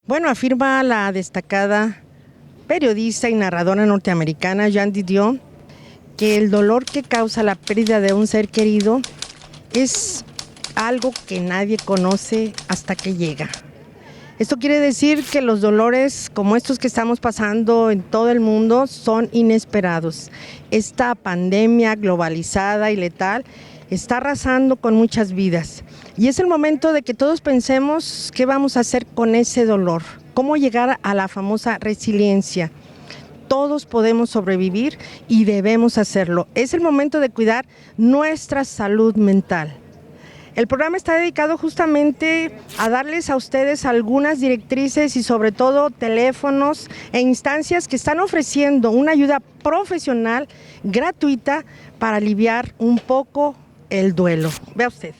Bueno, afirma la destacada periodista y narradora norteamericana Jean Didion que el dolor que causa la pérdida de un ser querido es algo que nadie conoce hasta que llega. Esto quiere decir que los dolores como estos que estamos pasando en todo el mundo son inesperados. Esta pandemia globalizada y letal está arrasando con muchas vidas. Y es el momento de que todos pensemos qué vamos a hacer con ese dolor, cómo llegar a la famosa resiliencia. Todos podemos sobrevivir y debemos hacerlo. Es el momento de cuidar nuestra salud mental. El programa está dedicado justamente a darles a ustedes algunas directrices y sobre todo teléfonos e instancias que están ofreciendo una ayuda profesional gratuita para aliviar un poco el duelo. Vea usted.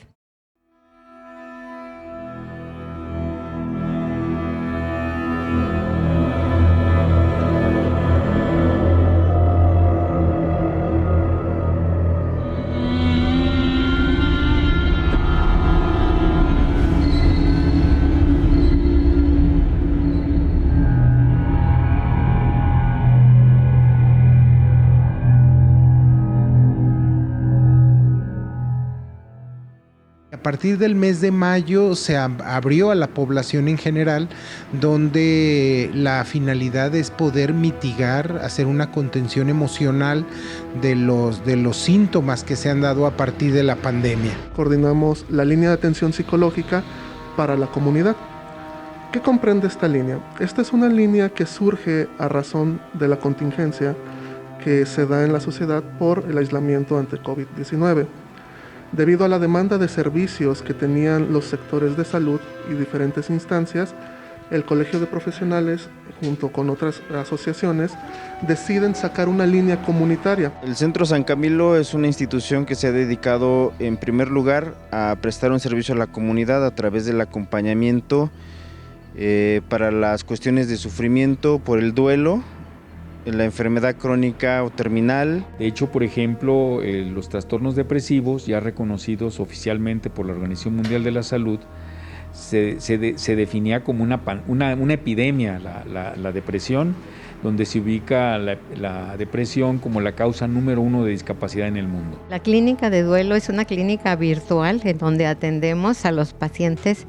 A partir del mes de mayo se abrió a la población en general, donde la finalidad es poder mitigar, hacer una contención emocional de los síntomas que se han dado a partir de la pandemia. Coordinamos la línea de atención psicológica para la comunidad. ¿Qué comprende esta línea? Esta es una línea que surge a razón de la contingencia que se da en la sociedad por el aislamiento ante COVID-19. Debido a la demanda de servicios que tenían los sectores de salud y diferentes instancias, el Colegio de Profesionales, junto con otras asociaciones, deciden sacar una línea comunitaria. El Centro San Camilo es una institución que se ha dedicado, en primer lugar, a prestar un servicio a la comunidad a través del acompañamiento para las cuestiones de sufrimiento por el duelo, la enfermedad crónica o terminal. De hecho, por ejemplo, los trastornos depresivos, ya reconocidos oficialmente por la Organización Mundial de la Salud, se definía como una epidemia, la depresión, donde se ubica la depresión como la causa número 1 de discapacidad en el mundo. La clínica de duelo es una clínica virtual en donde atendemos a los pacientes.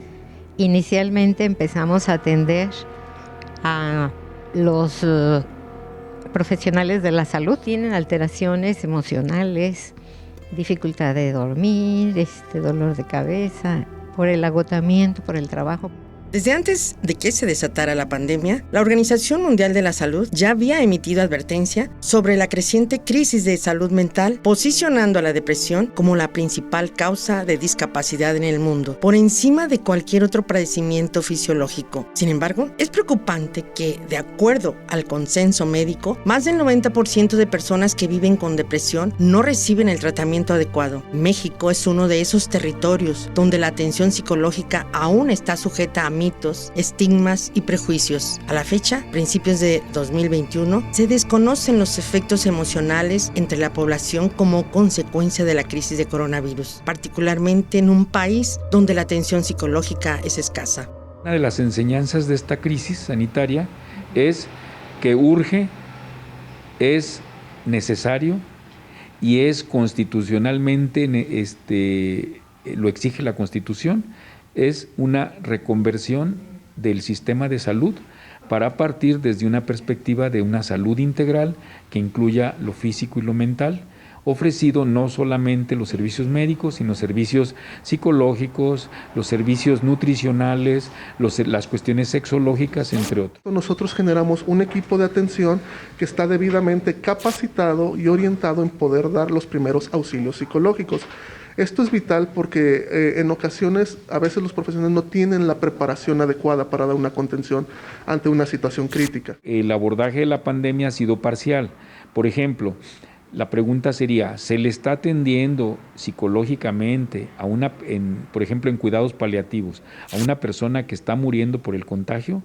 Inicialmente empezamos a atender a los profesionales de la salud. Tienen alteraciones emocionales, dificultad de dormir, dolor de cabeza, por el agotamiento, por el trabajo. Desde antes de que se desatara la pandemia, la Organización Mundial de la Salud ya había emitido advertencia sobre la creciente crisis de salud mental, posicionando a la depresión como la principal causa de discapacidad en el mundo, por encima de cualquier otro padecimiento fisiológico. Sin embargo, es preocupante que, de acuerdo al consenso médico, más del 90% de personas que viven con depresión no reciben el tratamiento adecuado. México es uno de esos territorios donde la atención psicológica aún está sujeta a mitos, estigmas y prejuicios. A la fecha, principios de 2021, se desconocen los efectos emocionales entre la población como consecuencia de la crisis de coronavirus, particularmente en un país donde la atención psicológica es escasa. Una de las enseñanzas de esta crisis sanitaria es que urge, es necesario y es constitucionalmente, lo exige la Constitución, es una reconversión del sistema de salud para partir desde una perspectiva de una salud integral que incluya lo físico y lo mental, ofrecido no solamente los servicios médicos, sino servicios psicológicos, los servicios nutricionales, las cuestiones sexológicas, entre otros. Nosotros generamos un equipo de atención que está debidamente capacitado y orientado en poder dar los primeros auxilios psicológicos. Esto es vital porque en ocasiones a veces los profesionales no tienen la preparación adecuada para dar una contención ante una situación crítica. El abordaje de la pandemia ha sido parcial. Por ejemplo, la pregunta sería, ¿se le está atendiendo psicológicamente por ejemplo, en cuidados paliativos, a una persona que está muriendo por el contagio?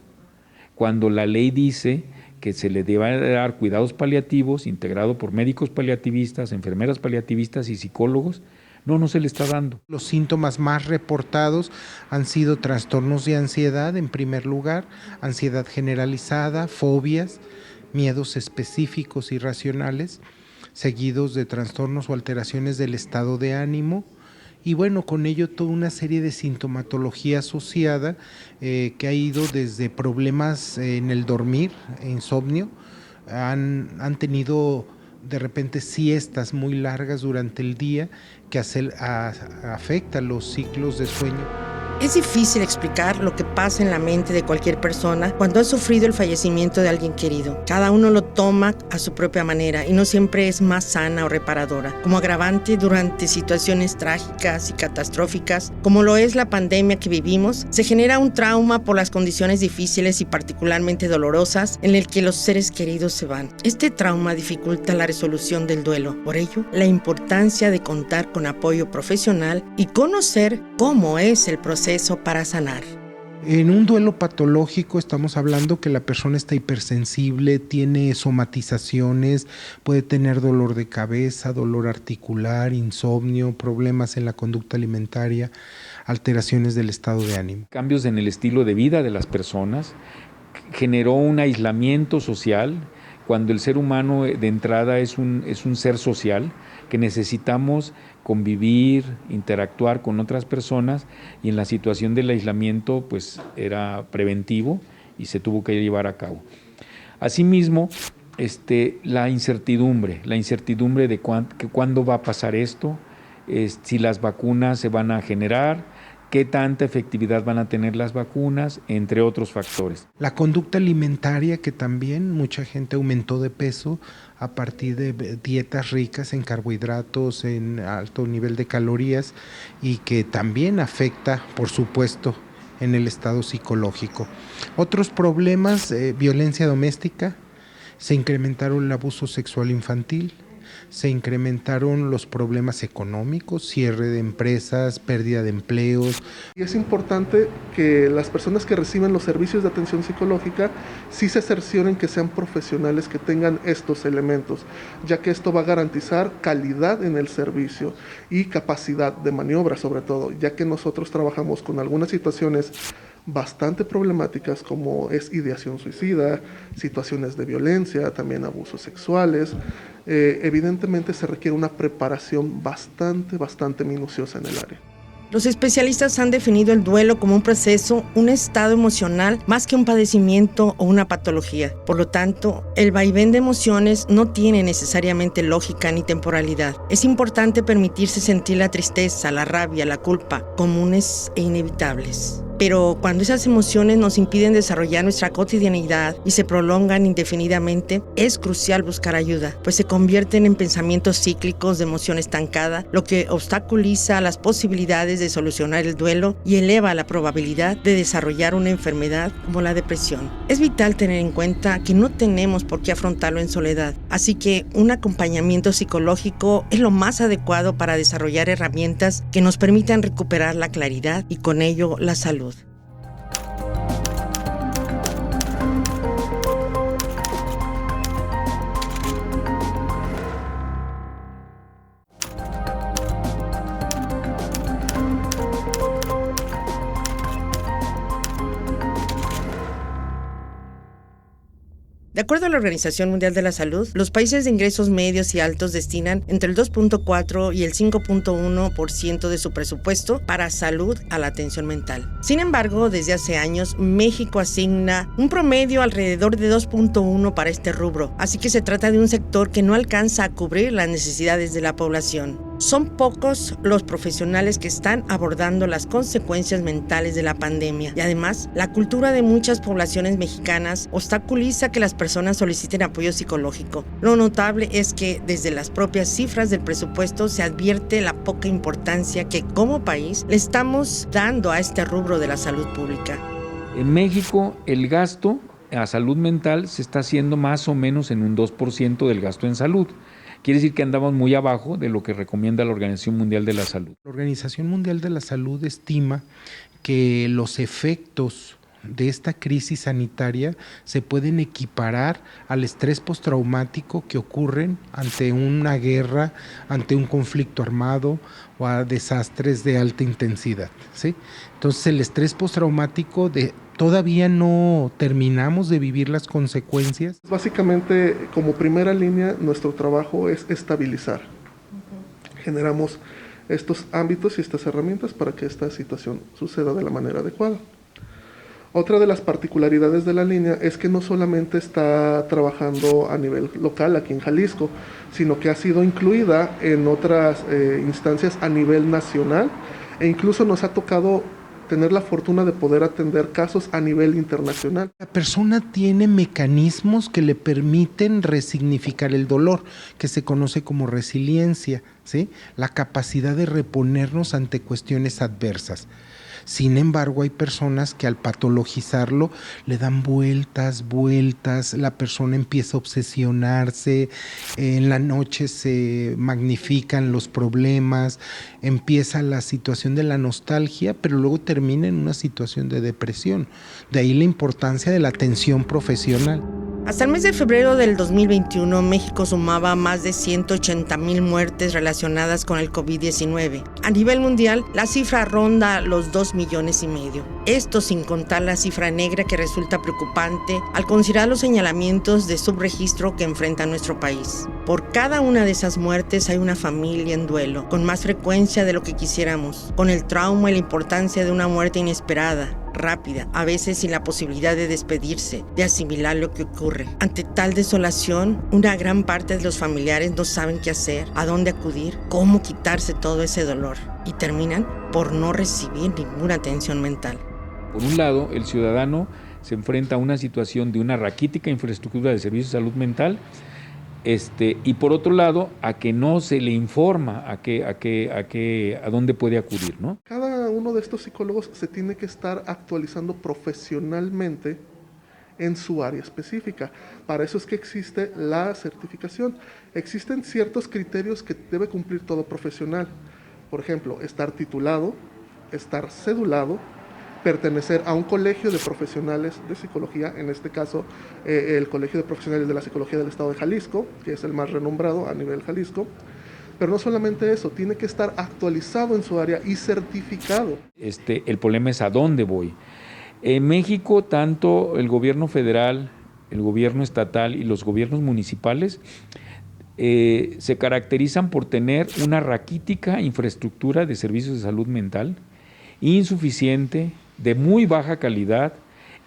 Cuando la ley dice que se le debe dar cuidados paliativos integrado por médicos paliativistas, enfermeras paliativistas y psicólogos, No se le está dando. Los síntomas más reportados han sido trastornos de ansiedad en primer lugar, ansiedad generalizada, fobias, miedos específicos irracionales, seguidos de trastornos o alteraciones del estado de ánimo. Y bueno, con ello toda una serie de sintomatología asociada que ha ido desde problemas en el dormir, insomnio, han tenido de repente siestas muy largas durante el día que afectan los ciclos de sueño. Es difícil explicar lo que pasa en la mente de cualquier persona cuando ha sufrido el fallecimiento de alguien querido. Cada uno lo toma a su propia manera y no siempre es más sana o reparadora. Como agravante durante situaciones trágicas y catastróficas, como lo es la pandemia que vivimos, se genera un trauma por las condiciones difíciles y particularmente dolorosas en el que los seres queridos se van. Este trauma dificulta la resolución del duelo. Por ello, la importancia de contar con apoyo profesional y conocer cómo es el proceso para sanar. En un duelo patológico estamos hablando que la persona está hipersensible, tiene somatizaciones, puede tener dolor de cabeza, dolor articular, insomnio, problemas en la conducta alimentaria, alteraciones del estado de ánimo. Cambios en el estilo de vida de las personas, generó un aislamiento social, cuando el ser humano de entrada es un ser social, que necesitamos convivir, interactuar con otras personas, y en la situación del aislamiento pues era preventivo y se tuvo que llevar a cabo. Asimismo, la incertidumbre de cuándo va a pasar esto, si las vacunas se van a generar, qué tanta efectividad van a tener las vacunas, entre otros factores. La conducta alimentaria, que también mucha gente aumentó de peso a partir de dietas ricas en carbohidratos, en alto nivel de calorías, y que también afecta, por supuesto, en el estado psicológico. Otros problemas, violencia doméstica, se incrementaron el abuso sexual infantil, se incrementaron los problemas económicos, cierre de empresas, pérdida de empleos. Y es importante que las personas que reciben los servicios de atención psicológica sí se cercioren que sean profesionales que tengan estos elementos, ya que esto va a garantizar calidad en el servicio y capacidad de maniobra sobre todo, ya que nosotros trabajamos con algunas situaciones bastante problemáticas como es ideación suicida, situaciones de violencia, también abusos sexuales. Evidentemente se requiere una preparación bastante minuciosa en el área. Los especialistas han definido el duelo como un proceso, un estado emocional, más que un padecimiento o una patología. Por lo tanto, el vaivén de emociones no tiene necesariamente lógica ni temporalidad. Es importante permitirse sentir la tristeza, la rabia, la culpa, comunes e inevitables. Pero cuando esas emociones nos impiden desarrollar nuestra cotidianidad y se prolongan indefinidamente, es crucial buscar ayuda, pues se convierten en pensamientos cíclicos de emoción estancada, lo que obstaculiza las posibilidades de solucionar el duelo y eleva la probabilidad de desarrollar una enfermedad como la depresión. Es vital tener en cuenta que no tenemos por qué afrontarlo en soledad, así que un acompañamiento psicológico es lo más adecuado para desarrollar herramientas que nos permitan recuperar la claridad y con ello la salud. De acuerdo a la Organización Mundial de la Salud, los países de ingresos medios y altos destinan entre el 2.4 y el 5.1% de su presupuesto para salud a la atención mental. Sin embargo, desde hace años, México asigna un promedio alrededor de 2.1 para este rubro, así que se trata de un sector que no alcanza a cubrir las necesidades de la población. Son pocos los profesionales que están abordando las consecuencias mentales de la pandemia y además la cultura de muchas poblaciones mexicanas obstaculiza que las personas soliciten apoyo psicológico. Lo notable es que desde las propias cifras del presupuesto se advierte la poca importancia que como país le estamos dando a este rubro de la salud pública. En México el gasto a salud mental se está haciendo más o menos en un 2% del gasto en salud. Quiere decir que andamos muy abajo de lo que recomienda la Organización Mundial de la Salud. La Organización Mundial de la Salud estima que los efectos de esta crisis sanitaria se pueden equiparar al estrés postraumático que ocurren ante una guerra, ante un conflicto armado o a desastres de alta intensidad, ¿sí? Entonces el estrés postraumático todavía no terminamos de vivir las consecuencias. Básicamente, como primera línea, nuestro trabajo es estabilizar. Generamos estos ámbitos y estas herramientas para que esta situación suceda de la manera adecuada. Otra de las particularidades de la línea es que no solamente está trabajando a nivel local aquí en Jalisco, sino que ha sido incluida en otras instancias a nivel nacional, e incluso nos ha tocado tener la fortuna de poder atender casos a nivel internacional. La persona tiene mecanismos que le permiten resignificar el dolor, que se conoce como resiliencia, ¿sí? La capacidad de reponernos ante cuestiones adversas. Sin embargo, hay personas que al patologizarlo le dan vueltas, la persona empieza a obsesionarse, en la noche se magnifican los problemas, empieza la situación de la nostalgia, pero luego termina en una situación de depresión. De ahí la importancia de la atención profesional. Hasta el mes de febrero del 2021, México sumaba más de 180,000 muertes relacionadas con el COVID-19. A nivel mundial, la cifra ronda los 2,5 millones. Esto sin contar la cifra negra que resulta preocupante al considerar los señalamientos de subregistro que enfrenta nuestro país. Por cada una de esas muertes hay una familia en duelo, con más frecuencia de lo que quisiéramos, con el trauma y la importancia de una muerte inesperada, rápida, a veces sin la posibilidad de despedirse, de asimilar lo que ocurre. Ante tal desolación, una gran parte de los familiares no saben qué hacer, a dónde acudir, cómo quitarse todo ese dolor, y terminan por no recibir ninguna atención mental. Por un lado, el ciudadano se enfrenta a una situación de una raquítica infraestructura de servicios de salud mental, y por otro lado, a que no se le informa a dónde puede acudir, ¿no? Cada uno de estos psicólogos se tiene que estar actualizando profesionalmente en su área específica. Para eso es que existe la certificación. Existen ciertos criterios que debe cumplir todo profesional. Por ejemplo, estar titulado, estar cedulado, pertenecer a un colegio de profesionales de psicología, en este caso el Colegio de Profesionales de la Psicología del Estado de Jalisco, que es el más renombrado a nivel Jalisco. Pero no solamente eso, tiene que estar actualizado en su área y certificado. El problema es a dónde voy. En México, tanto el gobierno federal, el gobierno estatal y los gobiernos municipales se caracterizan por tener una raquítica infraestructura de servicios de salud mental, insuficiente, de muy baja calidad,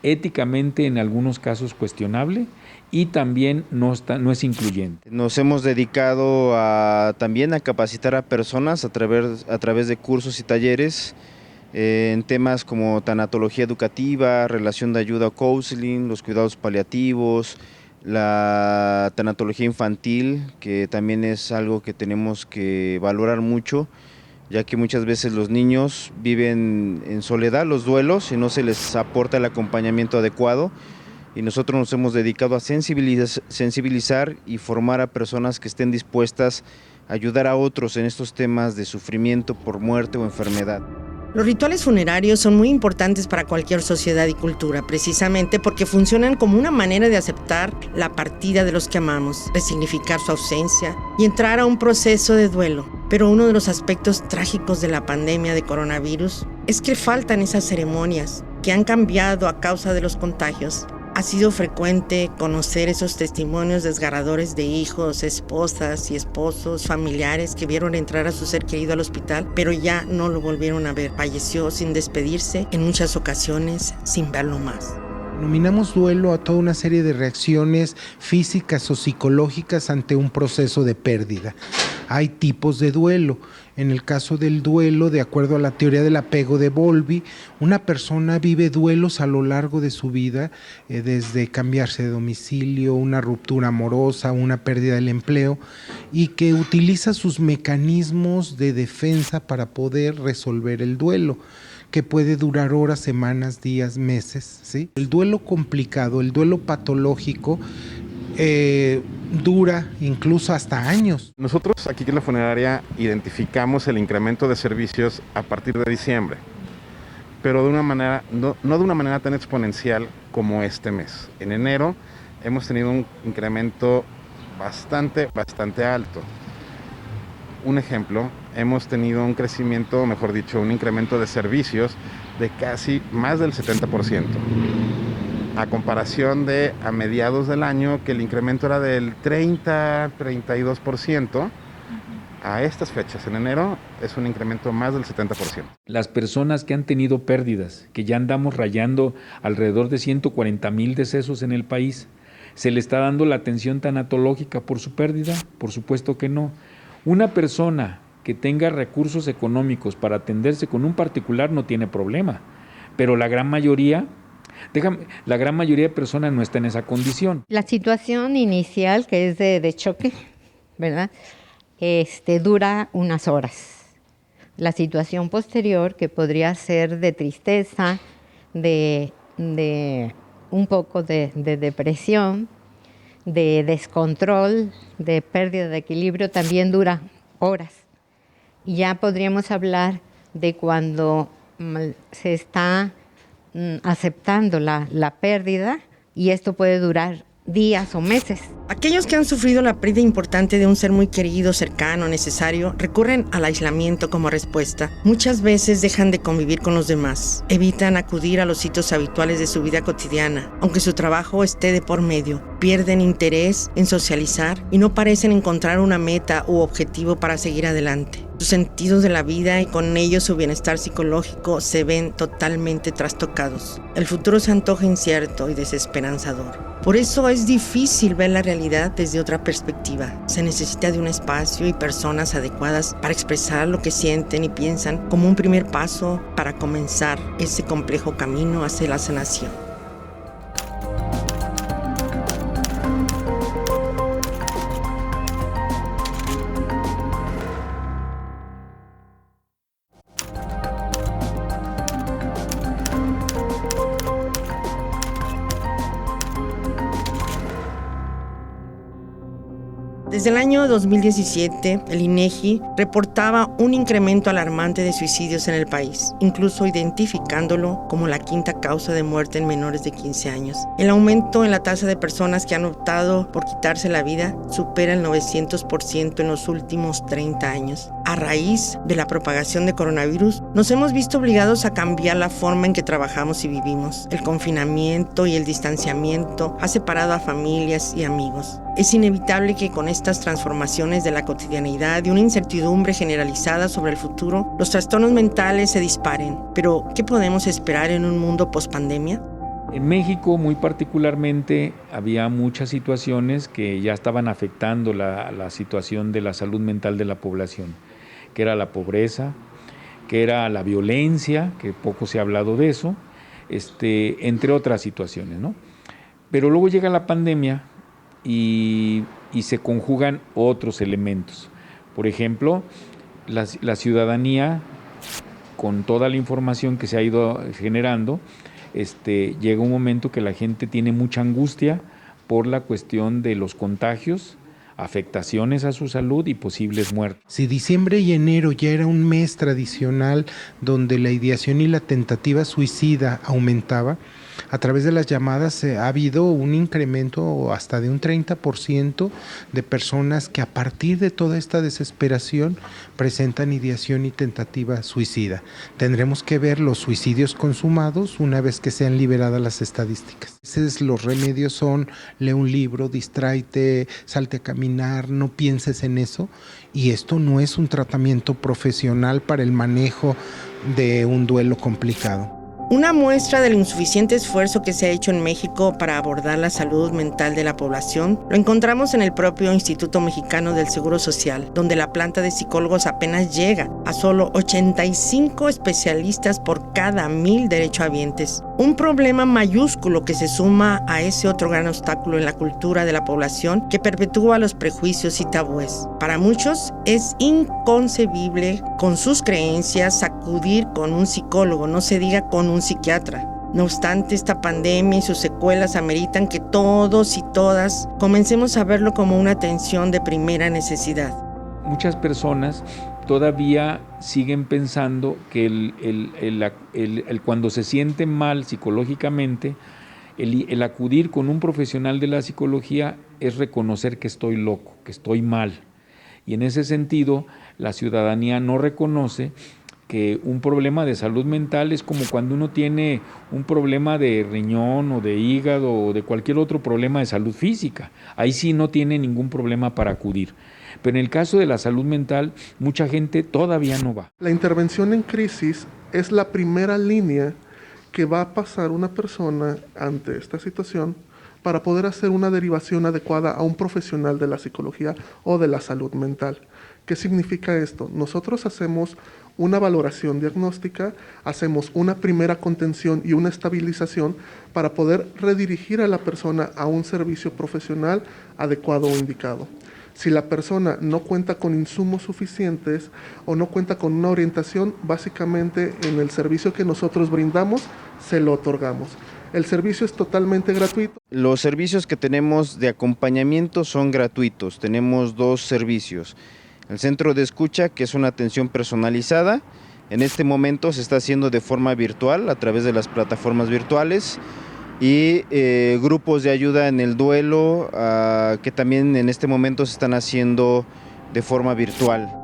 éticamente en algunos casos cuestionable, y también no es incluyente. Nos hemos dedicado también a capacitar a personas a través de cursos y talleres en temas como tanatología educativa, relación de ayuda o counseling, los cuidados paliativos, la tanatología infantil, que también es algo que tenemos que valorar mucho, ya que muchas veces los niños viven en soledad los duelos y no se les aporta el acompañamiento adecuado, y nosotros nos hemos dedicado a sensibilizar y formar a personas que estén dispuestas a ayudar a otros en estos temas de sufrimiento por muerte o enfermedad. Los rituales funerarios son muy importantes para cualquier sociedad y cultura, precisamente porque funcionan como una manera de aceptar la partida de los que amamos, resignificar su ausencia y entrar a un proceso de duelo. Pero uno de los aspectos trágicos de la pandemia de coronavirus es que faltan esas ceremonias que han cambiado a causa de los contagios. Ha sido frecuente conocer esos testimonios desgarradores de hijos, esposas y esposos, familiares que vieron entrar a su ser querido al hospital, pero ya no lo volvieron a ver. Falleció sin despedirse, en muchas ocasiones sin verlo más. Denominamos duelo a toda una serie de reacciones físicas o psicológicas ante un proceso de pérdida. Hay tipos de duelo. En el caso del duelo, de acuerdo a la teoría del apego de Bowlby, una persona vive duelos a lo largo de su vida, desde cambiarse de domicilio, una ruptura amorosa, una pérdida del empleo, y que utiliza sus mecanismos de defensa para poder resolver el duelo, que puede durar horas, semanas, días, meses, ¿sí? El duelo complicado, el duelo patológico, dura incluso hasta años. Nosotros aquí en la funeraria identificamos el incremento de servicios a partir de diciembre. pero de una manera, no de una manera tan exponencial como este mes. En enero hemos tenido un incremento bastante alto. Un ejemplo, hemos tenido un crecimiento, mejor dicho, un incremento de servicios de casi más del 70%. A comparación de a mediados del año, que el incremento era del 30-32%, a estas fechas, en enero, es un incremento más del 70%. Las personas que han tenido pérdidas, que ya andamos rayando alrededor de 140,000 decesos en el país, ¿se le está dando la atención tanatológica por su pérdida? Por supuesto que no. Una persona que tenga recursos económicos para atenderse con un particular no tiene problema, pero la gran mayoría de personas no está en esa condición. La situación inicial, que es de choque, ¿verdad? Dura unas horas. La situación posterior, que podría ser de tristeza, de un poco de depresión, de descontrol, de pérdida de equilibrio, también dura horas. Y ya podríamos hablar de cuando se está aceptando la pérdida, y esto puede durar días o meses. Aquellos que han sufrido la pérdida importante de un ser muy querido, cercano, necesario, recurren al aislamiento como respuesta. Muchas veces dejan de convivir con los demás, evitan acudir a los sitios habituales de su vida cotidiana, aunque su trabajo esté de por medio. Pierden interés en socializar y no parecen encontrar una meta u objetivo para seguir adelante. Sus sentidos de la vida y con ello su bienestar psicológico se ven totalmente trastocados. El futuro se antoja incierto y desesperanzador. Por eso es difícil ver la realidad desde otra perspectiva. Se necesita de un espacio y personas adecuadas para expresar lo que sienten y piensan, como un primer paso para comenzar ese complejo camino hacia la sanación. Desde el año 2017, el INEGI reportaba un incremento alarmante de suicidios en el país, incluso identificándolo como la quinta causa de muerte en menores de 15 años. El aumento en la tasa de personas que han optado por quitarse la vida supera el 900% en los últimos 30 años. A raíz de la propagación de coronavirus, nos hemos visto obligados a cambiar la forma en que trabajamos y vivimos. El confinamiento y el distanciamiento ha separado a familias y amigos. Es inevitable que con estas transformaciones de la cotidianidad y una incertidumbre generalizada sobre el futuro, los trastornos mentales se disparen. Pero, ¿qué podemos esperar en un mundo pospandemia? En México, muy particularmente, había muchas situaciones que ya estaban afectando la situación de la salud mental de la población, que era la pobreza, que era la violencia, que poco se ha hablado de eso, entre otras situaciones, ¿no? Pero luego llega la pandemia y se conjugan otros elementos. Por ejemplo, la ciudadanía, con toda la información que se ha ido generando, llega un momento que la gente tiene mucha angustia por la cuestión de los contagios, afectaciones a su salud y posibles muertes. Si diciembre y enero ya era un mes tradicional donde la ideación y la tentativa suicida aumentaba, a través de las llamadas ha habido un incremento hasta de un 30% de personas que a partir de toda esta desesperación presentan ideación y tentativa suicida. Tendremos que ver los suicidios consumados una vez que sean liberadas las estadísticas. Los remedios son: lee un libro, distráete, salte a caminar, no pienses en eso. Y esto no es un tratamiento profesional para el manejo de un duelo complicado. Una muestra del insuficiente esfuerzo que se ha hecho en México para abordar la salud mental de la población lo encontramos en el propio Instituto Mexicano del Seguro Social, donde la planta de psicólogos apenas llega a solo 85 especialistas por cada 1,000 derechohabientes. Un problema mayúsculo que se suma a ese otro gran obstáculo en la cultura de la población que perpetúa los prejuicios y tabúes. Para muchos es inconcebible, con sus creencias, acudir con un psicólogo, no se diga con un psiquiatra. No obstante, esta pandemia y sus secuelas ameritan que todos y todas comencemos a verlo como una atención de primera necesidad. Muchas personas todavía siguen pensando que cuando se siente mal psicológicamente, el acudir con un profesional de la psicología es reconocer que estoy loco, que estoy mal. Y en ese sentido, la ciudadanía no reconoce que un problema de salud mental es como cuando uno tiene un problema de riñón o de hígado o de cualquier otro problema de salud física. Ahí sí no tiene ningún problema para acudir. Pero en el caso de la salud mental, mucha gente todavía no va. La intervención en crisis es la primera línea que va a pasar una persona ante esta situación para poder hacer una derivación adecuada a un profesional de la psicología o de la salud mental. ¿Qué significa esto? Nosotros hacemos una valoración diagnóstica, hacemos una primera contención y una estabilización para poder redirigir a la persona a un servicio profesional adecuado o indicado. Si la persona no cuenta con insumos suficientes o no cuenta con una orientación, básicamente en el servicio que nosotros brindamos, se lo otorgamos. El servicio es totalmente gratuito. Los servicios que tenemos de acompañamiento son gratuitos. Tenemos 2 servicios. El centro de escucha, que es una atención personalizada. En este momento se está haciendo de forma virtual, a través de las plataformas virtuales. Y grupos de ayuda en el duelo, que también en este momento se están haciendo de forma virtual.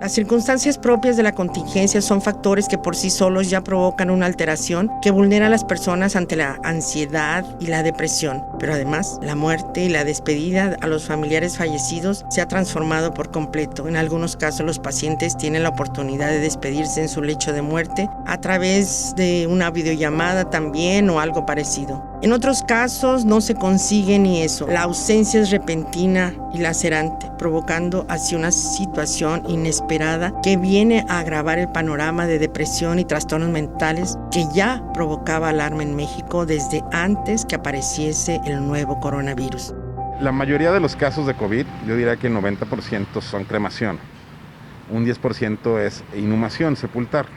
Las circunstancias propias de la contingencia son factores que por sí solos ya provocan una alteración que vulnera a las personas ante la ansiedad y la depresión. Pero además, la muerte y la despedida a los familiares fallecidos se ha transformado por completo. En algunos casos, los pacientes tienen la oportunidad de despedirse en su lecho de muerte a través de una videollamada también o algo parecido. En otros casos no se consigue ni eso. La ausencia es repentina y lacerante, provocando así una situación inesperada que viene a agravar el panorama de depresión y trastornos mentales que ya provocaba alarma en México desde antes que apareciese el nuevo coronavirus. La mayoría de los casos de COVID, yo diría que el 90% son cremación. Un 10% es inhumación, sepultar.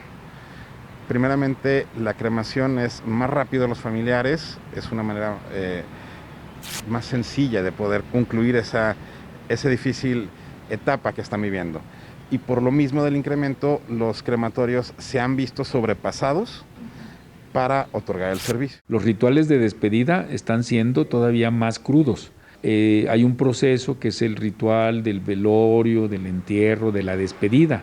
Primeramente, la cremación es más rápido a los familiares, es una manera más sencilla de poder concluir esa difícil etapa que están viviendo. Y por lo mismo del incremento, los crematorios se han visto sobrepasados para otorgar el servicio. Los rituales de despedida están siendo todavía más crudos. Hay un proceso que es el ritual del velorio, del entierro, de la despedida.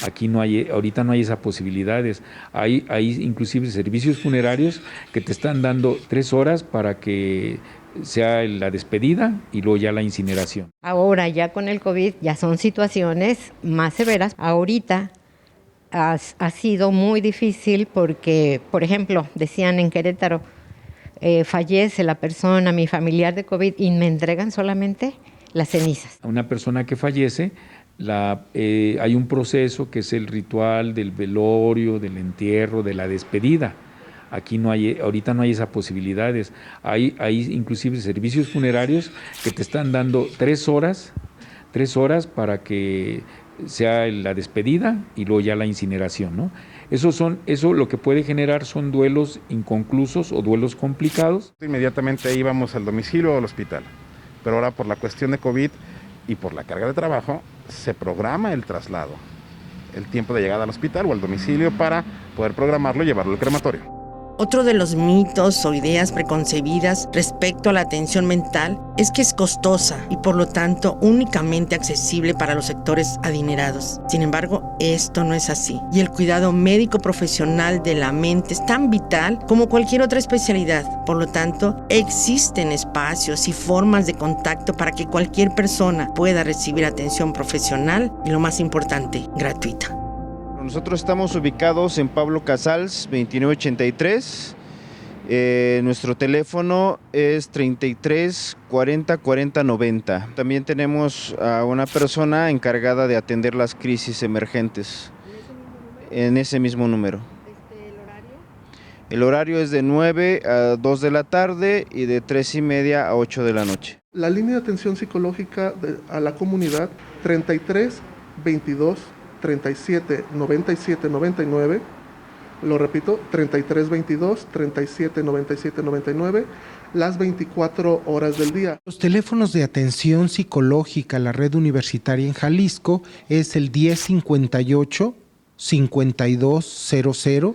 Aquí ahorita no hay esas posibilidades. Hay inclusive servicios funerarios que te están dando 3 horas para que sea la despedida y luego ya la incineración. Ahora ya con el COVID ya son situaciones más severas. Ahorita ha sido muy difícil porque, por ejemplo, decían en Querétaro, fallece la persona, mi familiar de COVID, y me entregan solamente las cenizas. A una persona que fallece, hay un proceso que es el ritual del velorio, del entierro, de la despedida. Aquí ahorita no hay esas posibilidades. Hay inclusive servicios funerarios que te están dando 3 horas para que sea la despedida y luego ya la incineración, ¿no? Eso lo que puede generar son duelos inconclusos o duelos complicados. Inmediatamente íbamos al domicilio o al hospital, pero ahora por la cuestión de COVID y por la carga de trabajo se programa el traslado, el tiempo de llegada al hospital o al domicilio para poder programarlo y llevarlo al crematorio. Otro de los mitos o ideas preconcebidas respecto a la atención mental es que es costosa y por lo tanto únicamente accesible para los sectores adinerados. Sin embargo, esto no es así y el cuidado médico profesional de la mente es tan vital como cualquier otra especialidad. Por lo tanto, existen espacios y formas de contacto para que cualquier persona pueda recibir atención profesional y, lo más importante, gratuita. Nosotros estamos ubicados en Pablo Casals, 2983. Nuestro teléfono es 33 40 40 90. También tenemos a una persona encargada de atender las crisis emergentes en ese mismo número. ¿El horario? El horario es de 9 a 2 de la tarde y de 3:30 a 8 de la noche. La línea de atención psicológica a la comunidad 33 22 37 97 99, lo repito, 33 22 37 97 99, las 24 horas del día. Los teléfonos de atención psicológica, la red universitaria en Jalisco, es el 1058-5200,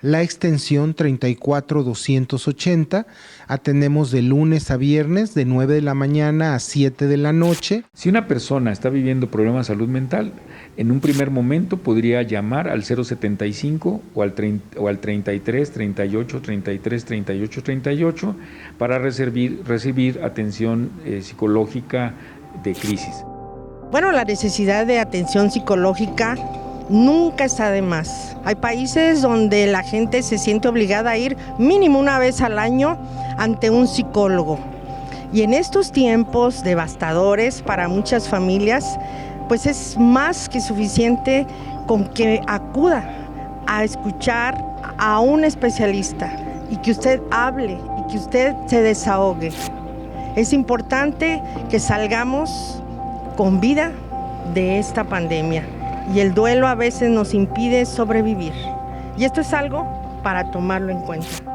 la extensión 34280. Atendemos de lunes a viernes de 9 de la mañana a 7 de la noche. Si una persona está viviendo problemas de salud mental, en un primer momento podría llamar al 075 o al 33 38 33 38 38 para recibir atención psicológica de crisis. Bueno, la necesidad de atención psicológica nunca está de más. Hay países donde la gente se siente obligada a ir mínimo una vez al año ante un psicólogo. Y en estos tiempos devastadores para muchas familias, pues es más que suficiente con que acuda a escuchar a un especialista y que usted hable y que usted se desahogue. Es importante que salgamos con vida de esta pandemia y el duelo a veces nos impide sobrevivir. Y esto es algo para tomarlo en cuenta.